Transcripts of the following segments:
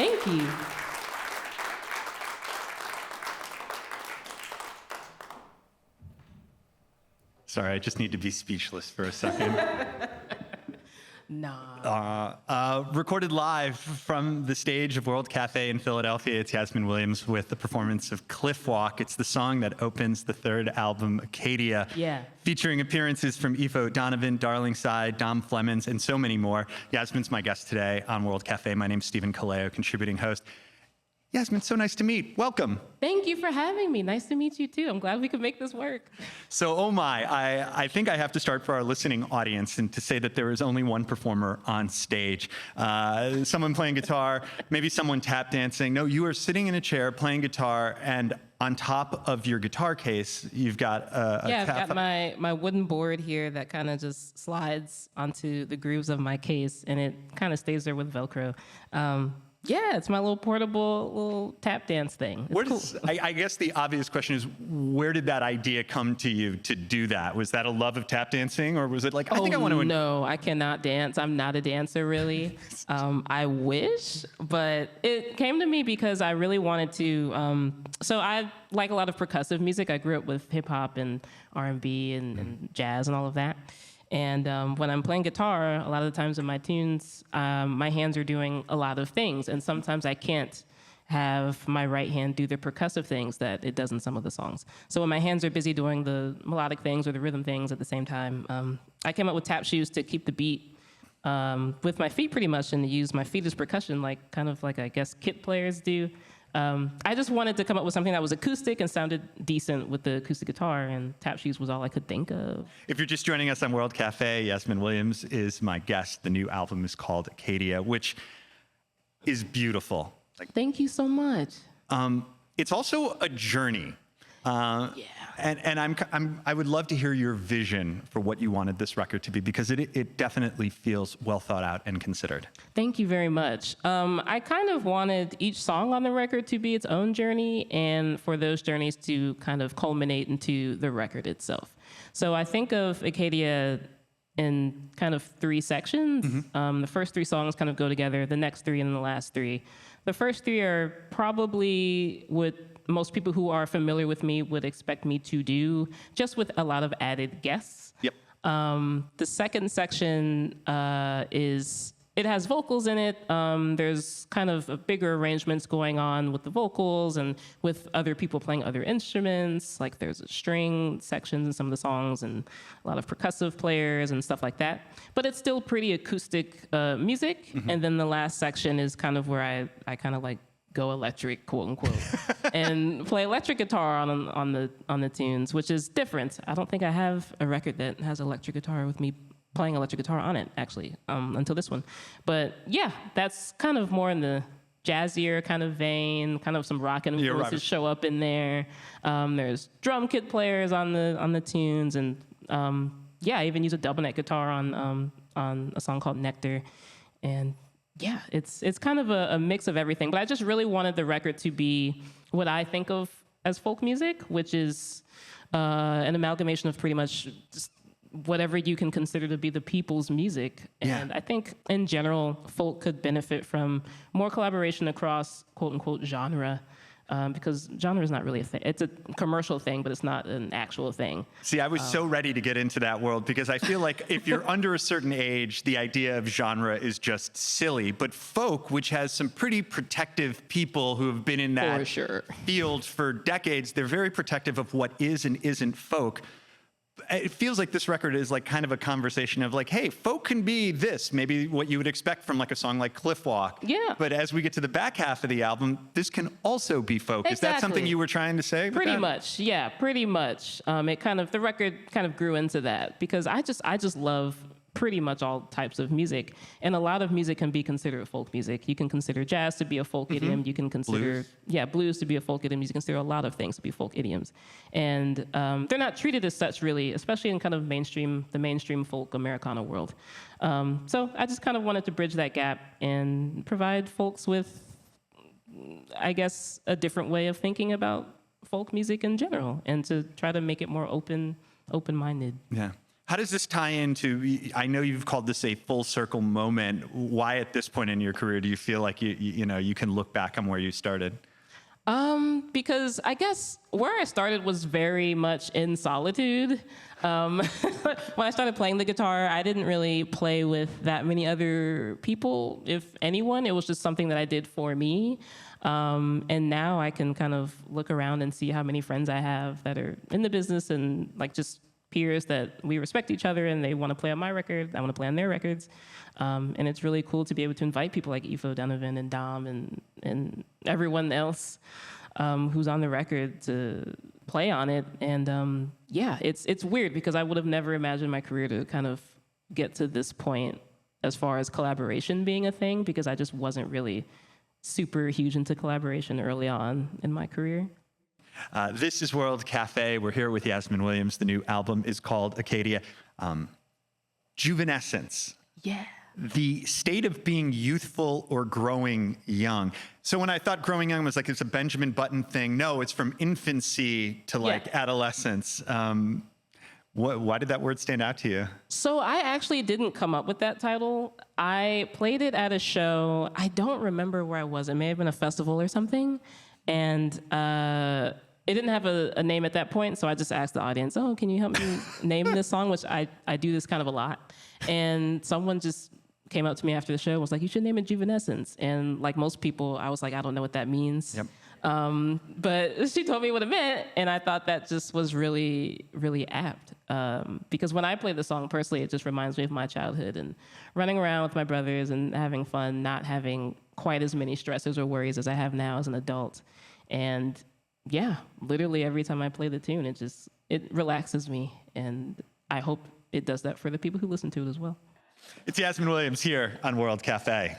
Thank you. Sorry, I just need to be speechless for a second. Recorded live from the stage of World Cafe in Philadelphia, it's Yasmin Williams with the performance of Cliffwalk. It's the song that opens the third album, Acadia. Yeah. Featuring appearances from Ifo Donovan, Darling Side, Dom Flemons, and so many more. Yasmin's my guest today on World Cafe. My name's Stephen Kallao, contributing host. Yasmin, so nice to meet. Welcome. Thank you for having me. Nice to meet you too. I'm glad we could make this work. So, oh my, I think I have to start for our listening audience and to say that there is only one performer on stage. Someone playing guitar, maybe someone tap dancing. No, you are sitting in a chair playing guitar, and on top of your guitar case, you've got I've got my wooden board here that kind of just slides onto the grooves of my case, and it kind of stays there with Velcro. Yeah, it's my little portable little tap dance thing. It's cool. I guess the obvious question is, where did that idea come to you to do that? Was that a love of tap dancing, or was it like, I think I want to... No, I cannot dance. I'm not a dancer, really. I wish, but it came to me because I really wanted to... So I like a lot of percussive music. I grew up with hip-hop and R&B and jazz and all of that. And when I'm playing guitar, a lot of the times in my tunes, my hands are doing a lot of things. And sometimes I can't have my right hand do the percussive things that it does in some of the songs. So when my hands are busy doing the melodic things or the rhythm things at the same time, I came up with tap shoes to keep the beat with my feet pretty much, and to use my feet as percussion, kind of like I guess kit players do. I just wanted to come up with something that was acoustic and sounded decent with the acoustic guitar, and tap shoes was all I could think of. If you're just joining us on World Cafe, Yasmin Williams is my guest. The new album is called Acadia, which is beautiful. Thank you so much. It's also a journey. Yeah. And I would love to hear your vision for what you wanted this record to be, because it definitely feels well thought out and considered. Thank you very much. I kind of wanted each song on the record to be its own journey, and for those journeys to kind of culminate into the record itself. So I think of Acadia in kind of three sections. Mm-hmm. The first three songs kind of go together, the next three, and then the last three. The first three are probably what most people who are familiar with me would expect me to do, just with a lot of added guests. Yep. The second section it has vocals in it. There's kind of bigger arrangements going on with the vocals and with other people playing other instruments. Like there's a string sections in some of the songs and a lot of percussive players and stuff like that. But it's still pretty acoustic music. Mm-hmm. And then the last section is kind of where I kind of like go electric, quote unquote, and play electric guitar on the tunes, which is different. I don't think I have a record that has electric guitar with me playing electric guitar on it, actually, until this one. But yeah, that's kind of more in the jazzier kind of vein, kind of some rock influences show up in there. There's drum kit players on the tunes, and I even use a double neck guitar on a song called Nectar, and yeah, it's kind of a mix of everything. But I just really wanted the record to be what I think of as folk music, which is an amalgamation of pretty much just whatever you can consider to be the people's music. And I think in general, folk could benefit from more collaboration across quote unquote genre. Because genre is not really a thing. It's a commercial thing, but it's not an actual thing. See, I was so ready to get into that world, because I feel like if you're under a certain age, the idea of genre is just silly. But folk, which has some pretty protective people who have been in that field for decades, they're very protective of what is and isn't folk. It feels like this record is like kind of a conversation of like, hey, folk can be this, maybe what you would expect from like a song like Cliffwalk. Yeah. But as we get to the back half of the album, this can also be folk. Exactly. Is that something you were trying to say? Pretty much, yeah, pretty much. The record kind of grew into that, because I just love pretty much all types of music, and a lot of music can be considered folk music. You can consider jazz to be a folk idiom. You can consider blues to be a folk idiom. You can consider a lot of things to be folk idioms, and they're not treated as such really, especially in kind of the mainstream folk Americana world. So I just kind of wanted to bridge that gap and provide folks with, I guess, a different way of thinking about folk music in general, and to try to make it more open-minded. Yeah. How does this tie into, I know you've called this a full circle moment. Why at this point in your career do you feel like you can look back on where you started? Because I guess where I started was very much in solitude. When I started playing the guitar, I didn't really play with that many other people, if anyone. It was just something that I did for me. And now I can kind of look around and see how many friends I have that are in the business and like just peers that we respect each other and they want to play on my record, I want to play on their records. And it's really cool to be able to invite people like Ifo Donovan and Dom and everyone else who's on the record to play on it. And yeah, it's weird because I would have never imagined my career to kind of get to this point as far as collaboration being a thing, because I just wasn't really super huge into collaboration early on in my career. This is World Cafe. We're here with Yasmin Williams. The new album is called Acadia. Juvenescence. Yeah. The state of being youthful or growing young. So when I thought growing young was like it's a Benjamin Button thing, no, it's from infancy to like adolescence. Why did that word stand out to you? So I actually didn't come up with that title. I played it at a show. I don't remember where I was. It may have been a festival or something. And it didn't have a name at that point, so I just asked the audience, oh, can you help me name this song? Which I do this kind of a lot. And someone just came up to me after the show and was like, you should name it Juvenescence. And like most people, I was like, I don't know what that means. Yep. But she told me what it meant, and I thought that just was really, really apt. Because when I play the song personally, it just reminds me of my childhood and running around with my brothers and having fun, not having quite as many stresses or worries as I have now as an adult. And yeah, literally every time I play the tune, it relaxes me. And I hope it does that for the people who listen to it as well. It's Yasmin Williams here on World Cafe.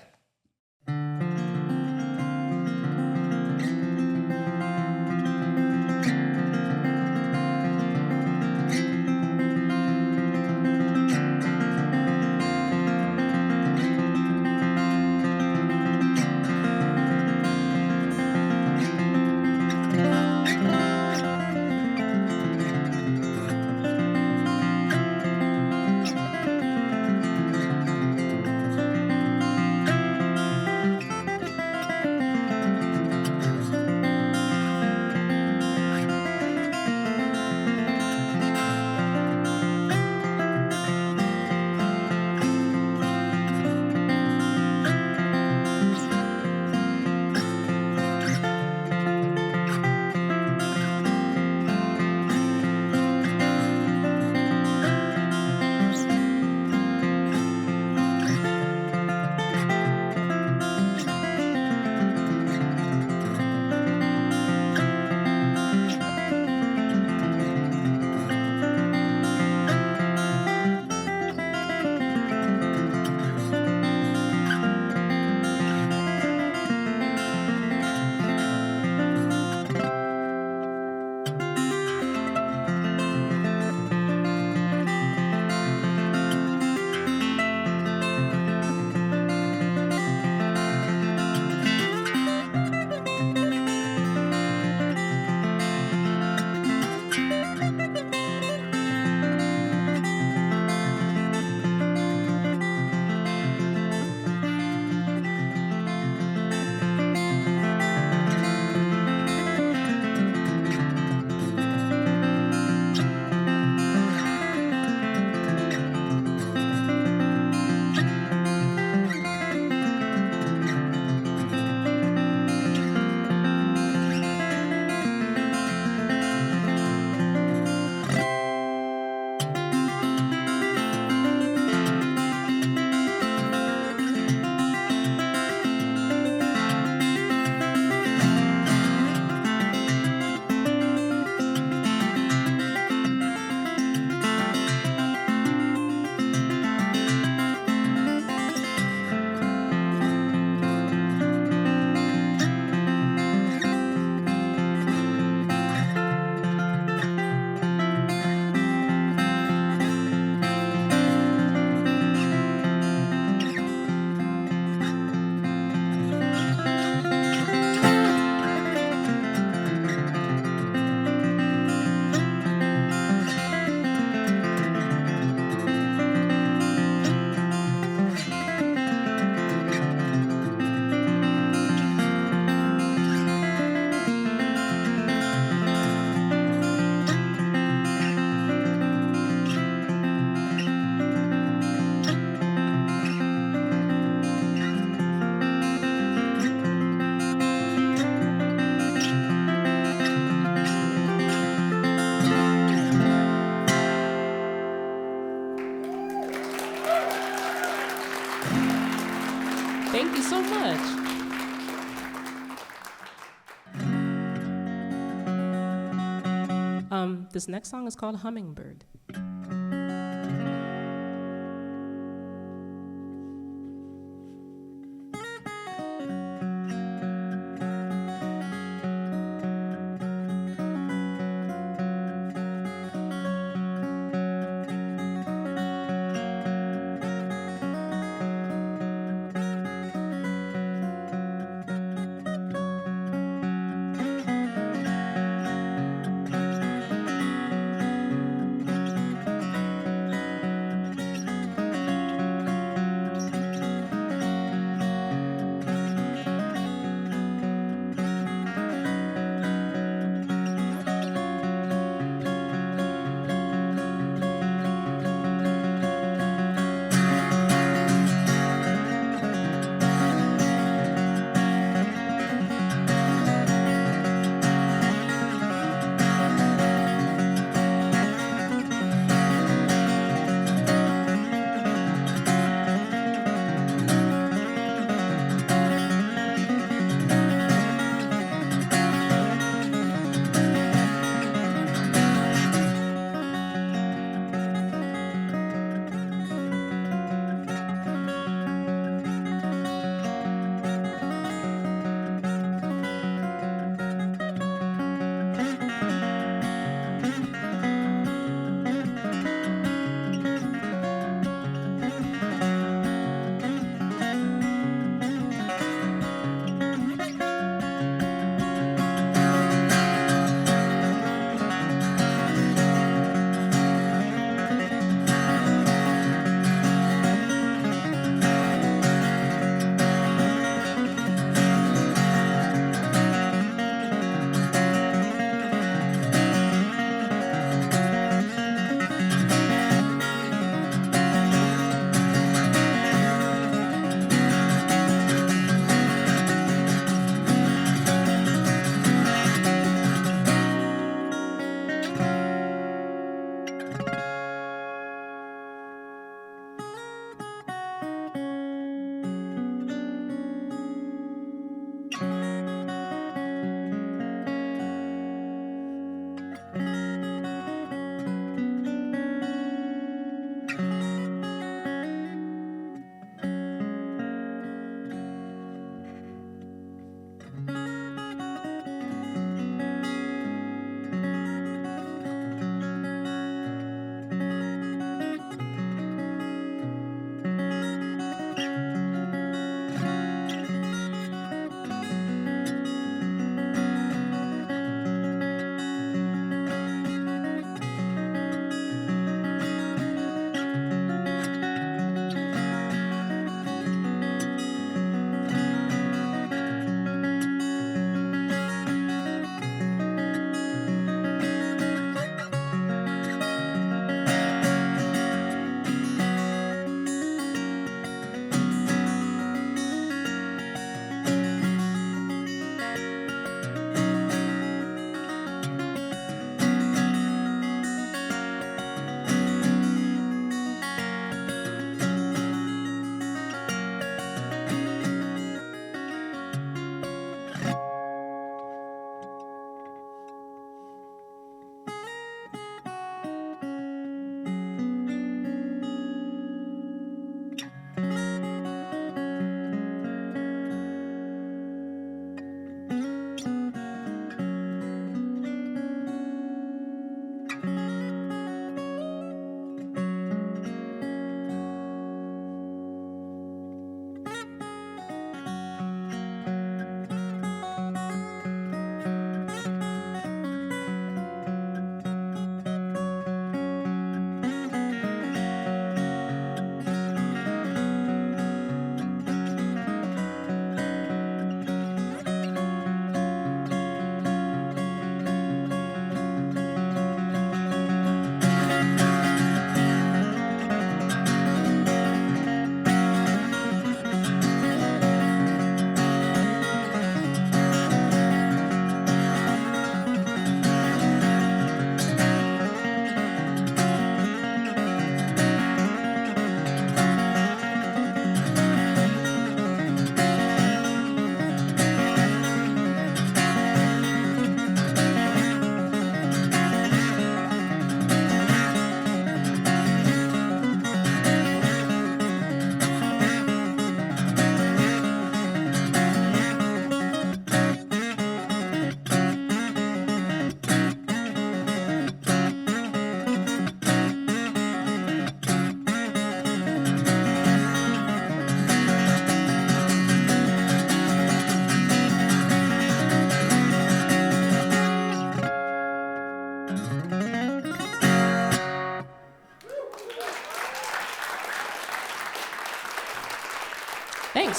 This next song is called Hummingbird.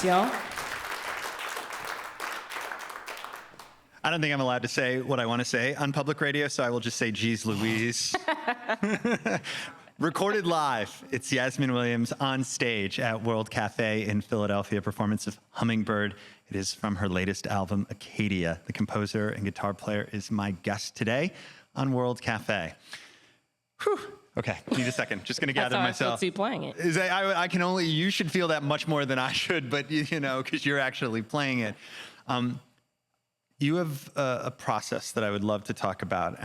Thanks, y'all. I don't think I'm allowed to say what I want to say on public radio, so I will just say, geez Louise. Recorded live, it's Yasmin Williams on stage at World Cafe in Philadelphia, performance of Hummingbird. It is from her latest album, Acadia. The composer and guitar player is my guest today on World Cafe. Whew. Okay, need a second. Just gonna gather myself. That's how I playing it. I can only, you should feel that much more than I should, but you know, because you're actually playing it. You have a process that I would love to talk about.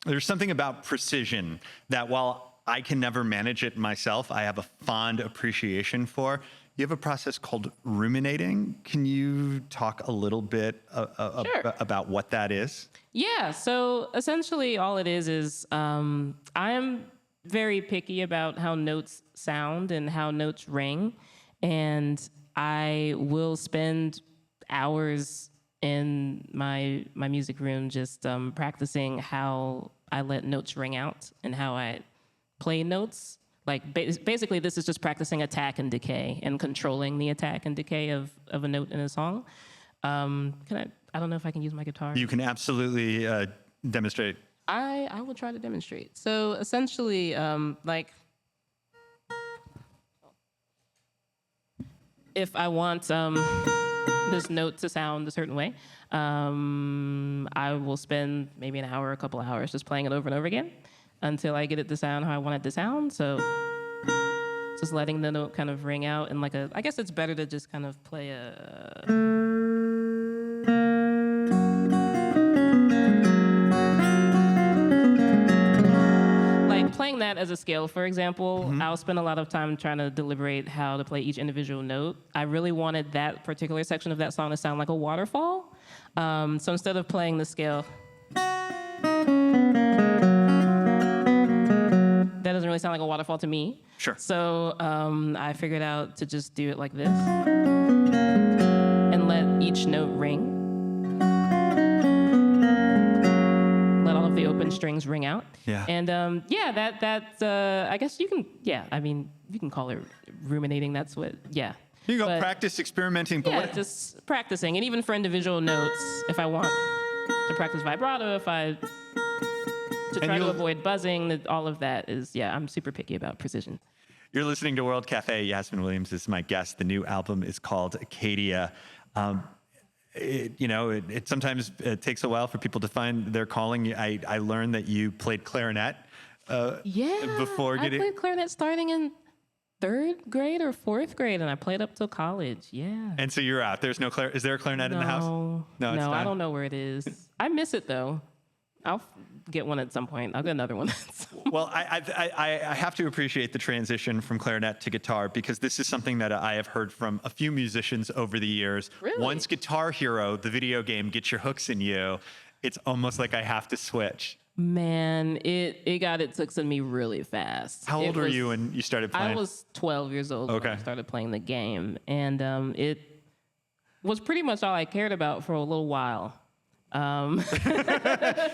There's something about precision that while I can never manage it myself, I have a fond appreciation for. You have a process called ruminating. Can you talk a little bit about what that is? Yeah, so essentially all it is I'm very picky about how notes sound and how notes ring. And I will spend hours in my music room just practicing how I let notes ring out and how I play notes. Like basically this is just practicing attack and decay and controlling the attack and decay of a note in a song. I don't know if I can use my guitar. You can absolutely demonstrate. I will try to demonstrate. So essentially, like, if I want this note to sound a certain way, I will spend maybe an hour, a couple hours just playing it over and over again until I get it to sound how I want it to sound. So just letting the note kind of ring out and like I guess it's better to just kind of play playing that as a scale, for example, I'll spend a lot of time trying to deliberate how to play each individual note. I really wanted that particular section of that song to sound like a waterfall. So instead of playing the scale, that doesn't really sound like a waterfall to me. Sure. So I figured out to just do it like this and let each note ring. The open strings ring out. Yeah. And I guess you can, you can call it ruminating. That's what, yeah. You go practice experimenting. But just practicing. And even for individual notes, if I want to practice vibrato, to try to avoid buzzing, all of that is, I'm super picky about precision. You're listening to World Cafe. Yasmin Williams is my guest. The new album is called Acadia. It sometimes takes a while for people to find their calling. I learned that you played clarinet before getting... I played clarinet starting in 3rd grade or 4th grade, and I played up till college, yeah. And so you're out. There's no is there a clarinet in the house? No, I don't know where it is. I miss it, though. I'll get one at some point. I'll get another one. Well, I have to appreciate the transition from clarinet to guitar because this is something that I have heard from a few musicians over the years. Really? Once Guitar Hero, the video game, gets your hooks in you, it's almost like I have to switch. Man, it got its hooks in me really fast. How old were you when you started playing? I was 12 years old when I started playing the game. And it was pretty much all I cared about for a little while. Not a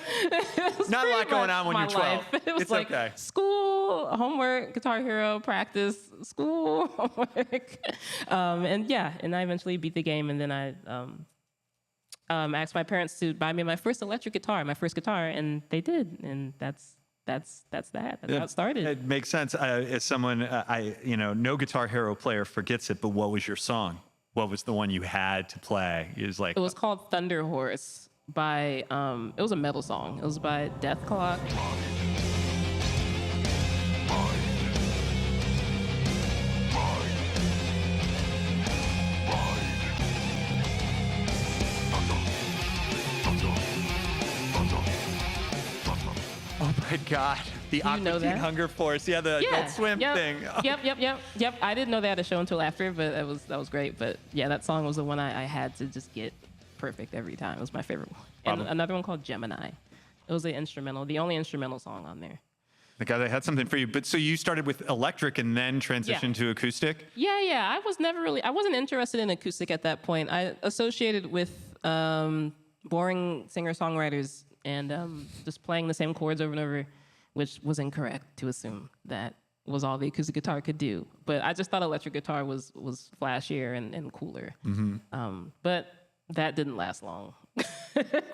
lot going on when you're 12. It was like school, homework, Guitar Hero, practice, school, homework. And I eventually beat the game. And then I asked my parents to buy me my first electric guitar, my first guitar, and they did. And that's that. That's how it started. It makes sense. As someone, no Guitar Hero player forgets it, but what was your song? What was the one you had to play? It was called Thunder Horse. It was a metal song. It was by Death Clock. Oh my God. The Aqua Hunger Force. Yeah, the Adult Swim thing. Yep. I didn't know they had a show until after, but that was great. But yeah, that song was the one I had to just get perfect every time. It was my favorite one. And another one called Gemini. It was the only instrumental song on there. Okay, they had something for you. But so you started with electric and then transitioned to acoustic? Yeah. I wasn't interested in acoustic at that point. I associated with boring singer-songwriters and just playing the same chords over and over, which was incorrect to assume that was all the acoustic guitar could do. But I just thought electric guitar was flashier and cooler. But that didn't last long.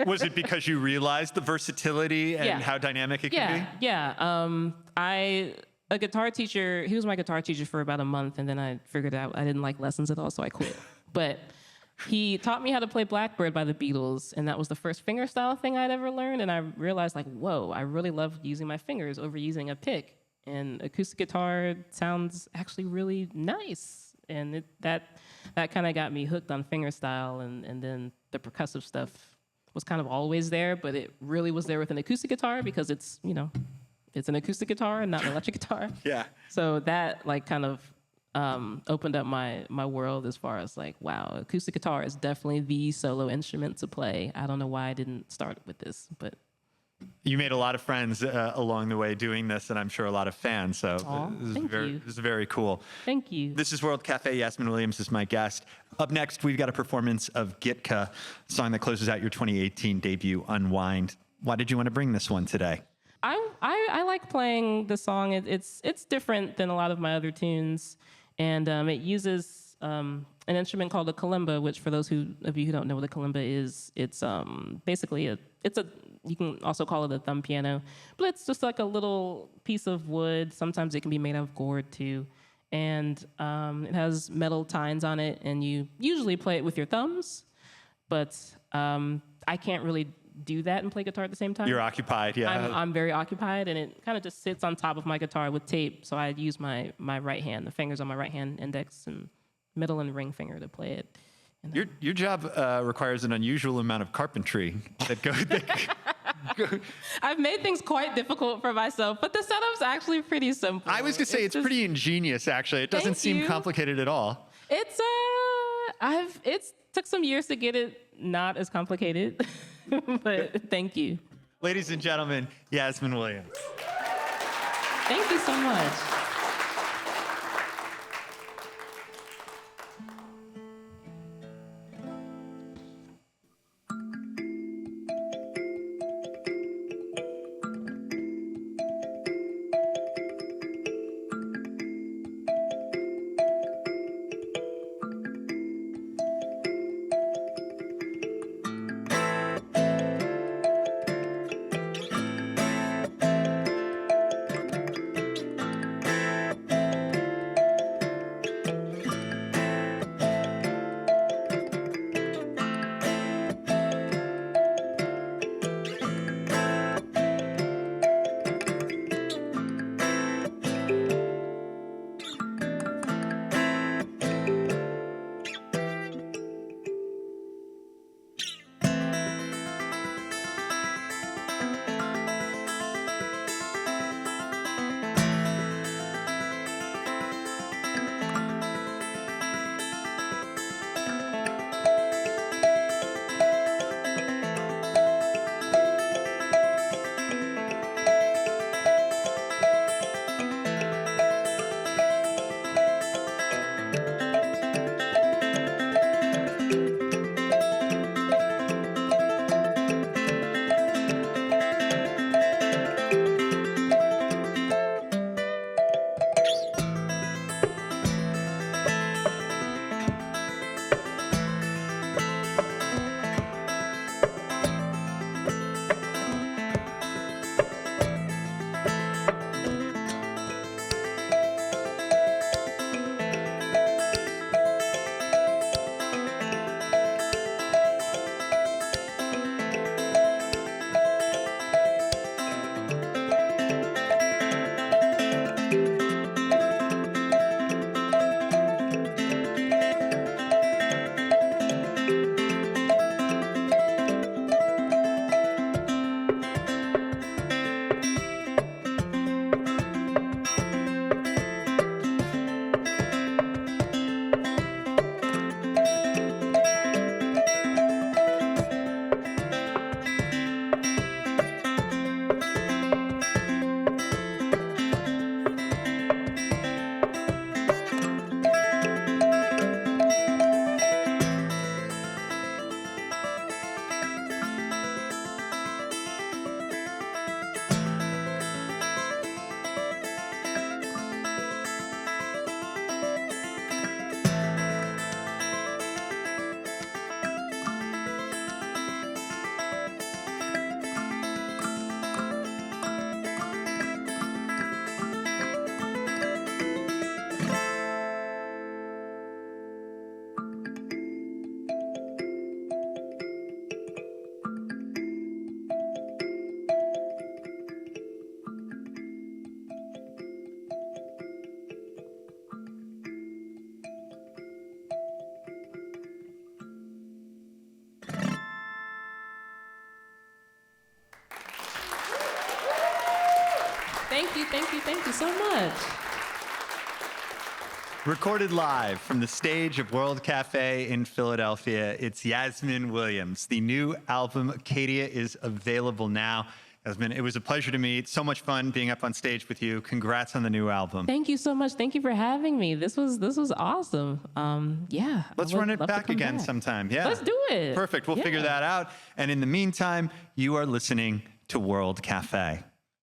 Was it because you realized the versatility and how dynamic it could be? Yeah. A guitar teacher, he was my guitar teacher for about a month, and then I figured out I didn't like lessons at all, so I quit. But he taught me how to play Blackbird by the Beatles, and that was the first fingerstyle thing I'd ever learned, and I realized, like, whoa, I really love using my fingers over using a pick, and acoustic guitar sounds actually really nice, and that kind of got me hooked on fingerstyle, and then the percussive stuff was kind of always there, but it really was there with an acoustic guitar because it's, it's an acoustic guitar and not an electric guitar. Yeah. So that like kind of opened up my world as far as like, wow, acoustic guitar is definitely the solo instrument to play. I don't know why I didn't start with this, but. You made a lot of friends along the way doing this, and I'm sure a lot of fans. So this is very cool. Thank you. This is World Cafe. Yasmin Williams is my guest. Up next, we've got a performance of Gitka, a song that closes out your 2018 debut, Unwind. Why did you want to bring this one today? I like playing the song. It's different than a lot of my other tunes, and it uses an instrument called a kalimba, which for those of you who don't know what a kalimba is, it's basically you can also call it a thumb piano, but it's just like a little piece of wood. Sometimes it can be made out of gourd too, and it has metal tines on it, and you usually play it with your thumbs, but I can't really do that and play guitar at the same time. You're occupied, yeah. I'm very occupied, and it kind of just sits on top of my guitar with tape, so I use my right hand, the fingers on my right hand, index and middle and ring finger to play it. And your job requires an unusual amount of carpentry that goes. I've made things quite difficult for myself, but the setup's actually pretty simple. I was gonna say it's pretty ingenious, actually. It doesn't seem complicated at all. It's took some years to get it not as complicated, but thank you. Ladies and gentlemen, Yasmin Williams. Thank you so much. Thank you so much. Recorded live from the stage of World Cafe in Philadelphia, it's Yasmin Williams. The new album, Acadia, is available now. Yasmin, it was a pleasure to meet. So much fun being up on stage with you. Congrats on the new album. Thank you so much. Thank you for having me. This was awesome. Yeah. Let's run it back again sometime. Yeah. Let's do it. Perfect. We'll figure that out. And in the meantime, you are listening to World Cafe.